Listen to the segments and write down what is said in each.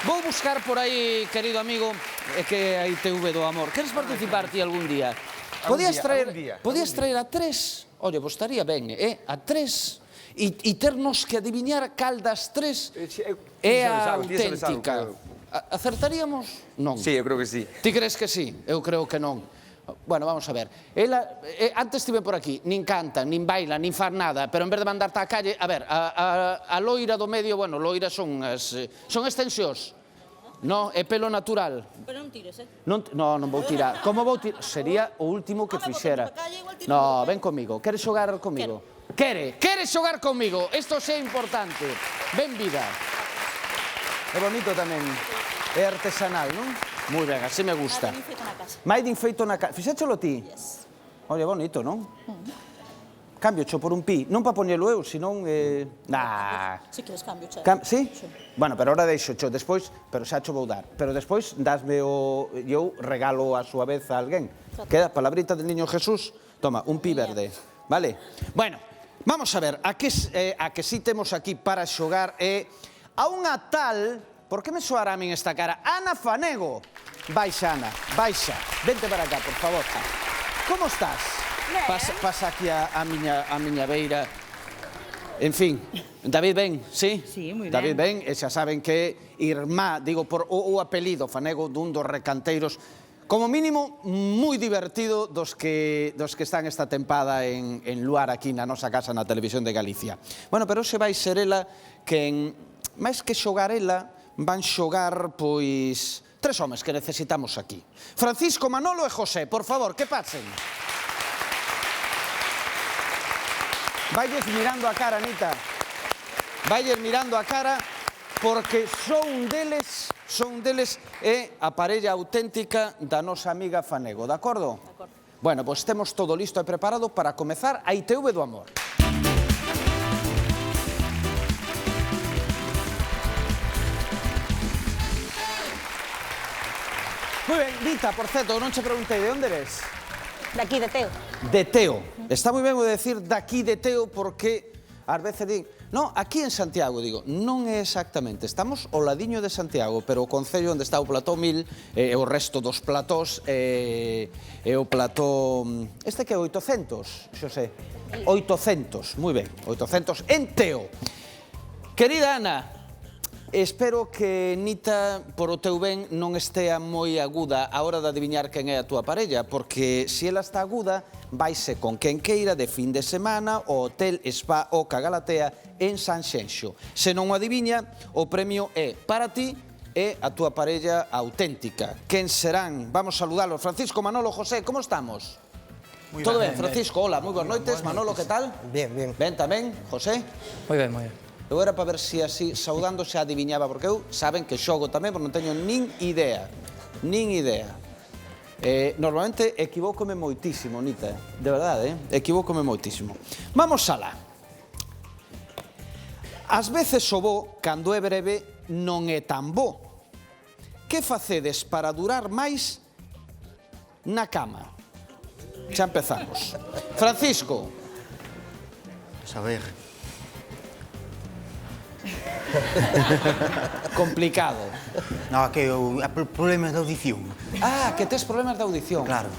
Vou buscar por aí, querido amigo, que a ITV do amor. Queres participar ti algún día? Podías traer a tres, oye, vos estaría ben, a tres, e ternos que adiviñar cal das tres é a auténtica. Acertaríamos? Non. Sí, eu creo que sí. Ti crees que sí? Eu creo que non. Bueno, vamos a ver. Ela, antes estive por aquí, nin canta, nin baila, nin fan nada, pero en vez de mandarte á calle, a ver, a loira do medio, bueno, loira son extensións. No, é pelo natural. Pero non tires, Non vou tirar. Como vou tirar? Sería o último que fixera. No, ven comigo. Queres xogar comigo? Queres xogar comigo? Isto é importante. Ben vida. É bonito tamén. É artesanal, non? Moi ben, así me gusta. Mai din feito na casa. Fixéchelo ti? Yes. Oye, bonito, non? Cambio cho por un pi. Non pa poñelo eu, senón... Nah. Si queres cambio, che. Sí? Bueno, pero ahora deixo cho despois, pero xa cho vou dar. Pero despois dasme o... Eu regalo a súa vez a alguén. Queda palabrita del Niño Jesús. Toma, un pi verde. Vale? Bueno, vamos a ver. A que sí temos aquí para xogar é a unha tal... Por que me soará a min esta cara? Ana Fanego. Baixa, Ana, baixa. Vente para acá, por favor. Como estás? Pasa aquí a miña beira. En fin, David ben, sí? Sí, moi ben. David ben, e xa saben que irmá, digo, por o apelido Fanego dun dos recanteiros, como mínimo, moi divertido dos que están esta tempada en Luar aquí na nosa casa na Televisión de Galicia. Bueno, pero hoxe vai ser ela que, máis que xogar ela, van xogar, pois, tres homes que necesitamos aquí. Francisco, Manolo e José, por favor, que pasen. Vailles mirando a cara, Anita. Vailles mirando a cara, porque son deles é a parella auténtica da nosa amiga Fanego, de acordo? De acordo. Bueno, pois temos todo listo e preparado para comezar a ITV do amor. Moi ben, Rita, por certo, non che preguntei, de onde eres? Daqui, de Teo. De Teo. Está moi ben o de decir daqui de Teo porque ás veces din, no, aquí en Santiago, digo, non é exactamente, estamos ao ladiño de Santiago, pero o concello onde está o plató 1000 e o resto dos platós e o plató, este que é 800, Xosé, 800, moi ben, 800 en Teo. Querida Ana, espero que Nita, por o teu ben, non estea moi aguda a hora de adiviñar quen é a túa parella, porque se ela está aguda, vaise con quen queira de fin de semana ao Hotel Spa Oca Galatea en Sanxenxo. Se non o adiviña, o premio é para ti e a túa parella auténtica. Quen serán? Vamos saludalos. Francisco, Manolo, José, como estamos? Todo ben, Francisco, hola, moi boas noites. Manolo, que tal? Bien, bien. Ben tamén, José? Moi ben, moi ben. Eu era para ver se así, saudando, se adiviñaba, porque eu saben que xogo tamén, porque non teño nin idea. Nin idea. Normalmente equivócome moitísimo, Nita, de verdade, equivócome moitísimo. Vamos alá. Ás veces o bo, cando é breve, non é tan bo. Que facedes para durar máis na cama? Xa empezamos. Francisco. Saber. Complicado. No, que o problema de audición. Ah, que tes problemas de audición. Claro.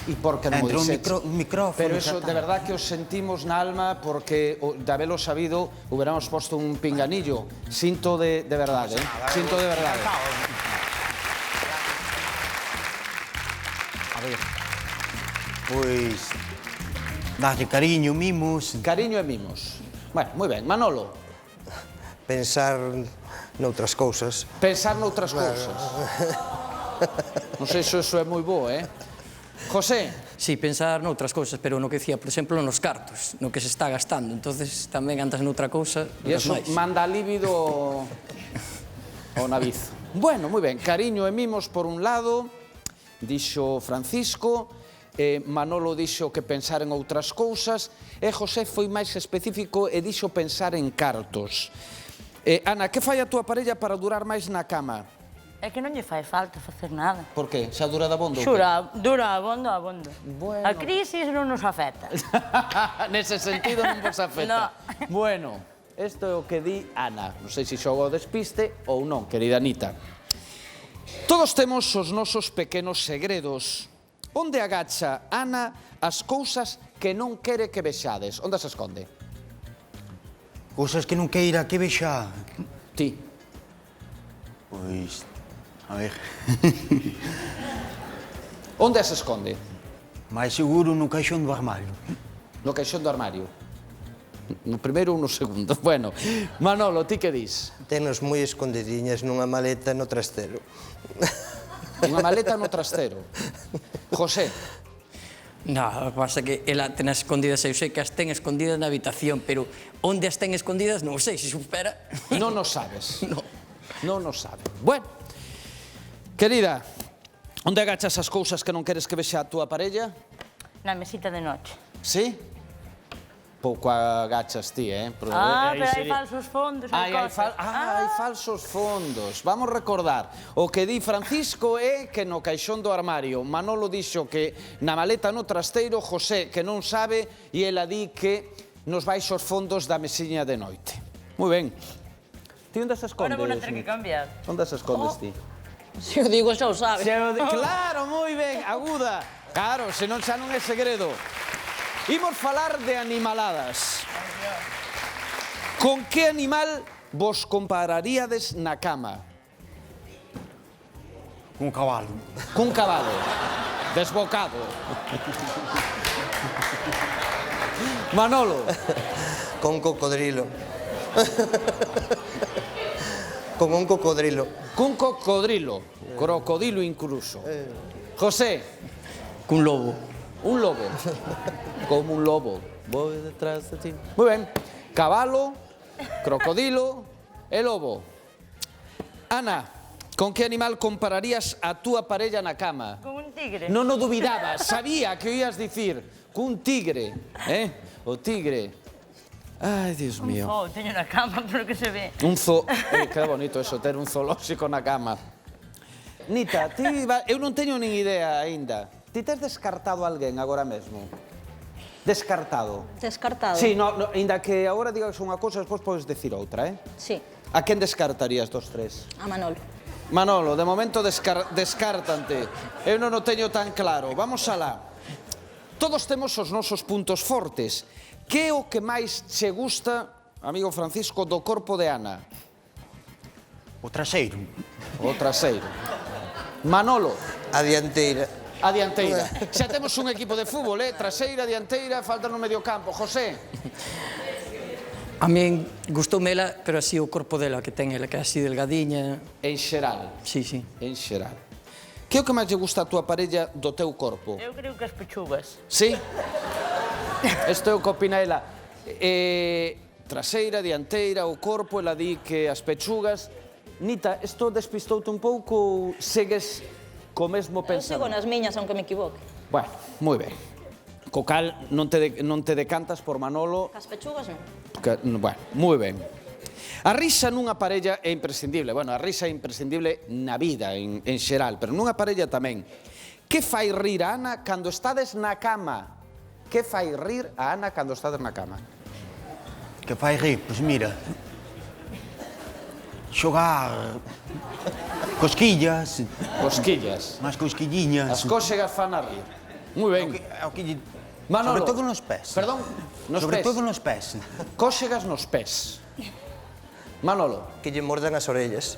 E por que non o Entre dixetes? un micrófono... Pero eso, de verdad que os sentimos na alma, porque de habelo sabido, hubiéramos posto un pinganillo. Sinto de verdade, Sinto de verdade. A ver. Pois... darlle cariño, mimos... Cariño e mimos. Bueno, moi ben. Manolo. Pensar noutras cousas. Pensar noutras cousas. Non sei se iso é moi bo, José. Sí, pensar noutras cousas, pero no que decía, por exemplo, nos cartos, no que se está gastando. Entonces tamén andas noutra cousa, E iso manda líbido ao navizo. Bueno, moi ben. Cariño e mimos por un lado, dixo Francisco, Manolo dixo que pensar en outras cousas, e José foi máis específico e dixo pensar en cartos. Ana, que fai a túa parella para durar máis na cama? É que non lle fai falta facer nada. Por que? Xa dura da bondo? Xura, dura abondo, abondo. Bueno. A crisis non nos afecta. Nese sentido non vos afecta. No. Bueno, isto é o que di Ana. Non sei se xogo o despiste ou non, querida Anita. Todos temos os nosos pequenos segredos. Onde agacha Ana as cousas que non quere que vexades? Onde se esconde? Cousas que non queira que vexa. Ti. Pois, a ver, Onde se esconde? máis seguro no caixón do armario. No caixón do armario. No primeiro ou no segundo. Bueno, Manolo, ti que dis? Tenos moi escondidiñas nunha maleta no trastero. Unha maleta no trastero. José, No, o que pasa é que ela ten as escondidas, eu sei que as ten escondidas na habitación, pero onde as ten escondidas non sei, se supera. non nos sabes. No. Non nos sabe. Bueno, querida, onde agachas as cousas que non queres que vexa a túa parella? Na mesita de noche. Sí? Pouco agachas ti, Pero Pero hai sería- falsos fondos, Ai, hai hai, cosas. hai falsos fondos. Vamos recordar. O que di Francisco é que no caixón do armario. Manolo dixo que na maleta no trasteiro, José que non sabe, e ela di que nos baixos fondos da mesiña de noite. Moi ben. Ti onde se escondes? Ahora vou a ter que cambiar. Onde se escondes ti? Se o digo, xa o sabes. Claro, moi ben, aguda. Claro, senón xa non é segredo. Imos falar de animaladas. Con que animal vos compararíades na cama? Con cabalo. Cun cabalo. Desbocado. Manolo. Con cocodrilo. Con un cocodrilo. Cun cocodrilo. Crocodilo incluso. José. Cun lobo. Un lobo. Como un lobo. Voy detrás de ti. Muy ben. Cabalo, crocodilo e lobo. Ana, con que animal compararías a túa parella na cama? Con un tigre. Non o dubidaba, sabía que o ías dicir. Cun tigre, O tigre. Ai, Dios mío. Teño na cama, pero que se ve. Un que bonito eso, ter un zoolóxico na cama. Nita, eu non teño nin idea aínda. Ti tes descartado alguén agora mesmo? Descartado. Descartado. Sí, ainda que agora digas unha cousa, despois podes decir outra, Sí, A quen descartarías dos tres? a Manolo. Manolo, de momento descártante. Eu non o teño tan claro. Vamos alá. Todos temos os nosos puntos fortes. Que é o que máis che gusta, amigo Francisco, do corpo de Ana? O traseiro. O traseiro. Manolo, A dianteira. a dianteira. Xa temos un equipo de fútbol, Traseira, dianteira, falta no medio campo. José, A min gustoume ela, pero así o corpo dela que ten ela, que é así delgadiña. en xeral. Sí, sí. En xeral. Que é o que máis lle gusta a túa parella do teu corpo? Eu creo que as pechugas. Sí? Isto é o que opina ela. Traseira, dianteira, o corpo, ela di que as pechugas. Nita, isto despistoute un pouco ou segues co mesmo Eu sigo pensamento? nas miñas, aunque me equivoque. Bueno, moi ben. Co cal non te decantas por Manolo. Cas pechugas, non. Bueno, moi ben. A risa nunha parella é imprescindible. Bueno, a risa é imprescindible na vida, en xeral, pero nunha parella tamén. Que fai rir a Ana cando estades na cama? Que fai rir a Ana cando estades na cama? Que fai rir, pois mira. Xogar cosquillas, Cosquillas. máis cosquilliñas. As cóxegas fan a rir. Moi ben. É o que lle... Manolo. Sobre todo nos pés. Perdón, nos Sobre pés. todo nos pés. Cóxegas nos pés. Manolo. Que lle mordan as orellas.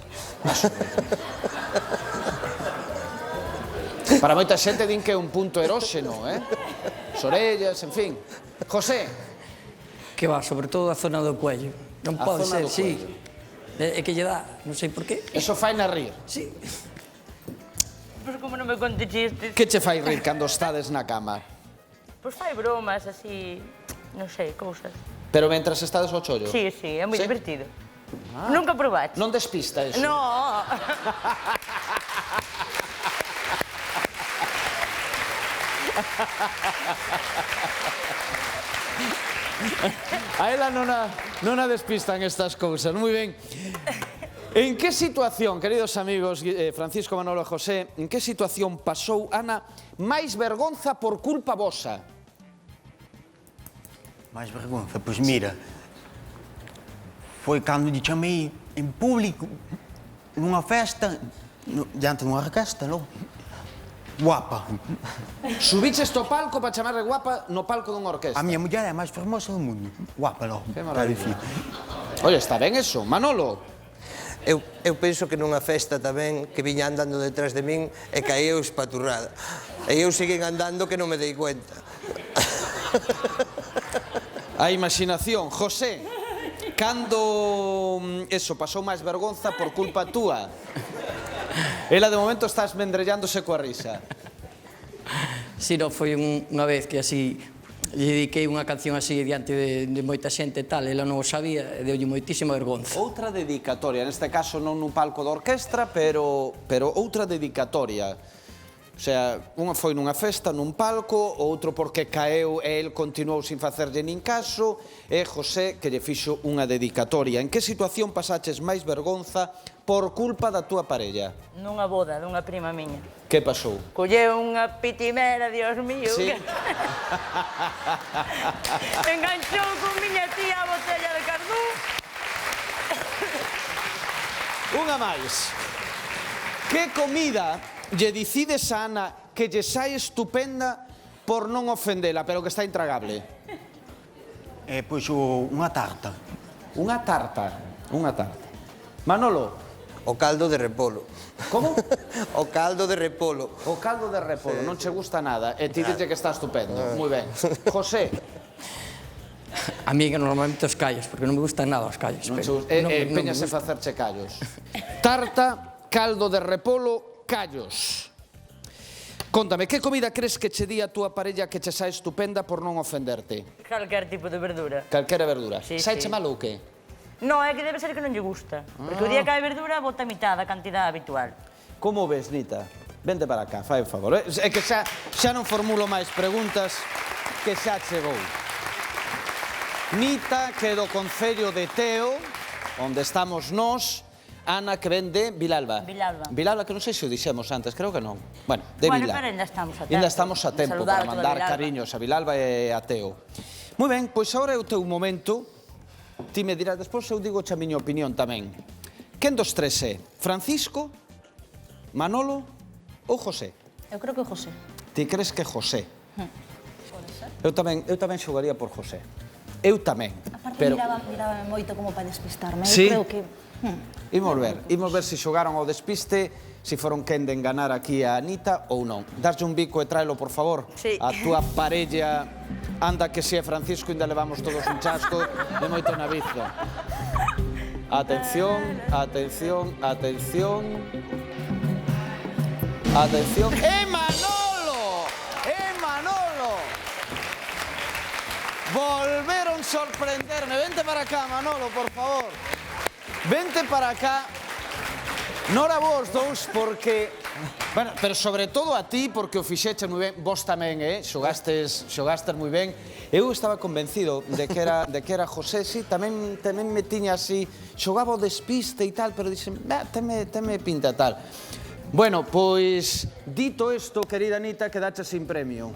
Para moita xente din que é un punto eróxeno, As orellas, en fin. José. Que va, sobre todo a zona do cuello. Non A pode zona ser, do sí. cuello. É que lle dá, non sei por qué. Eso fai na rir. Sí. Pois como non me conte chistes. Que che fai rir cando estades na cama? Pois fai bromas así, non sei, cousas. Pero mentras estades ao chollo? Sí, sí, é moi Sí? divertido. Nunca probaste? Non despista eso. No. A ela non a despistan estas cousas. Moi ben. En que situación, queridos amigos, Francisco, Manolo e José, en que situación pasou Ana máis vergonza por culpa vosa? Máis vergonza, pois mira. Foi cando lle chamei en público nunha festa Diante dunha orquesta, non? Guapa. Subiches to palco para chamarle guapa no palco dunha orquesta. A miña muller é a máis fermosa do mundo. Guapa, non? Que maravilla. Oye, está ben eso. Manolo, Eu penso que nunha festa tamén que viña andando detrás de min e caía espaturrada. E eu seguín andando que non me dei cuenta. a imaginación. José, cando eso pasou máis vergonza por culpa túa? Ela de momento estás mendrellándose coa risa. Si, non, foi unha vez que así lle dediquei unha canción así diante de moita xente e tal, ela non o sabía, e deulle moitísima vergonza. Outra dedicatoria, neste caso non nun palco de orquestra, pero outra dedicatoria. O sea, unha foi nunha festa, nun palco, outro porque caeu e el continuou sin facerlle nin caso, e José que lle fixo unha dedicatoria. En que situación pasaches máis vergonza por culpa da túa parella? Nunha boda dunha prima miña. Que pasou? Colleu unha pitimera, Dios mío. Sí. Enganchou con miña tía a botella de cardú. Unha máis. Que comida lle dicides a Ana que lle sai estupenda por non ofendela, pero que está intragable? Pois unha tarta. Unha tarta. Unha tarta. Manolo, O caldo de repolo. como? O caldo de repolo. O caldo de repolo, non che gusta nada, e ti dice que está estupendo. Moi ben. José, A mí que normalmente os callos, porque non me gustan nada os callos. non che pero gusta, non me empeñase gusta. facerche callos. Tarta, caldo de repolo, callos. Contame, que comida crees que che di a túa parella que che sae estupenda por non ofenderte? Calquer tipo de verdura. Calquera verdura. Sí, Saiche sí. mal ou que? No, é que debe ser que non lle gusta. Porque o día que hai verdura, bota a mitad da cantidad habitual. Como ves, Nita? Vente para cá, fai o favor. É que xa non formulo máis preguntas, que xa chegou. Nita, que é do Concello de Teo, onde estamos nós. Ana, que ven de Vilalba. Vilalba. Vilalba, que non sei se o dixemos antes, creo que non. Bueno, de Bueno, Vila. pero ainda estamos a tempo. Ainda estamos a tempo Saludar para a toda mandar Vilalba. cariños a Vilalba e a Teo. Moi ben, pois agora é o teu momento. Ti me dirás, despois eu digo a miña opinión tamén. Quen dos tres é? Francisco, Manolo ou José? Eu creo que José. Ti crees que José? Eu tamén xogaría por José. Eu tamén. Aparte Pero mirábame moito como para despistarme. Sí. Eu creo que... imos ver se xogaron ao despiste, se foron quen de enganar aquí a Anita ou non. Darlle un bico e tráelo, por favor. Sí. A túa parella, anda que se é Francisco, ainda levamos todos un chasco de moito navizo. Atención, atención, atención. Atención. Manolo! Manolo! Volveron sorprenderme. Vente para acá, Manolo, por favor. Vente para acá. Nora vos dous, porque... Bueno, pero sobre todo a ti, porque o fixeche moi ben. Vos tamén, xogastes moi ben. Eu estaba convencido de que era José, sí, tamén me tiña así, xogaba o despiste e tal, pero dixen, teme pinta tal. Bueno, pois, dito isto, querida Anita, quedache sin premio.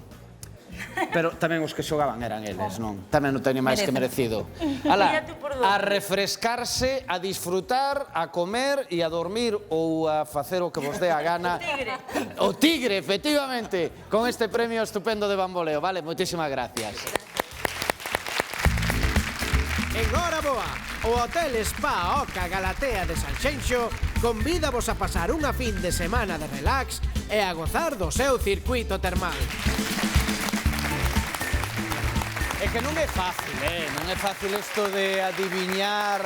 Pero tamén os que xogaban eran eles, non? Tamén non teño máis que merecido. Alá, Mira tú por dónde. a refrescarse, a disfrutar, a comer e a dormir ou a facer o que vos dé a gana. O tigre, efectivamente, con este premio estupendo de Bamboleo. Vale, moitísimas gracias. Enhoraboa! O Hotel Spa Oca Galatea de Sanxenxo convídavos a pasar unha fin de semana de relax e a gozar do seu circuito termal. É que non é fácil, non é fácil isto de adiviñar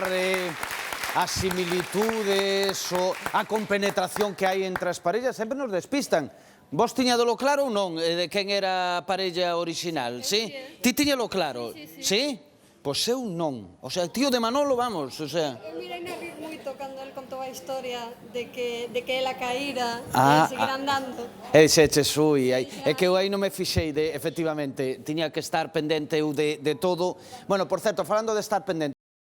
as similitudes ou a compenetración que hai entre as parellas, sempre nos despistan. Vos tiñadolo claro ou non, de quen era a parella original, sí? Ti tiñalo claro, sí? Pois eu non. O sea, tío de Manolo, vamos, o sea... Eu mirei a rir moito cando el contou a historia de que ela caíra Ah, e seguir andando. E dixeches, ui, é que eu aí non me fixei de, efectivamente, tiña que estar pendente eu de todo. Bueno, por certo, falando de estar pendente,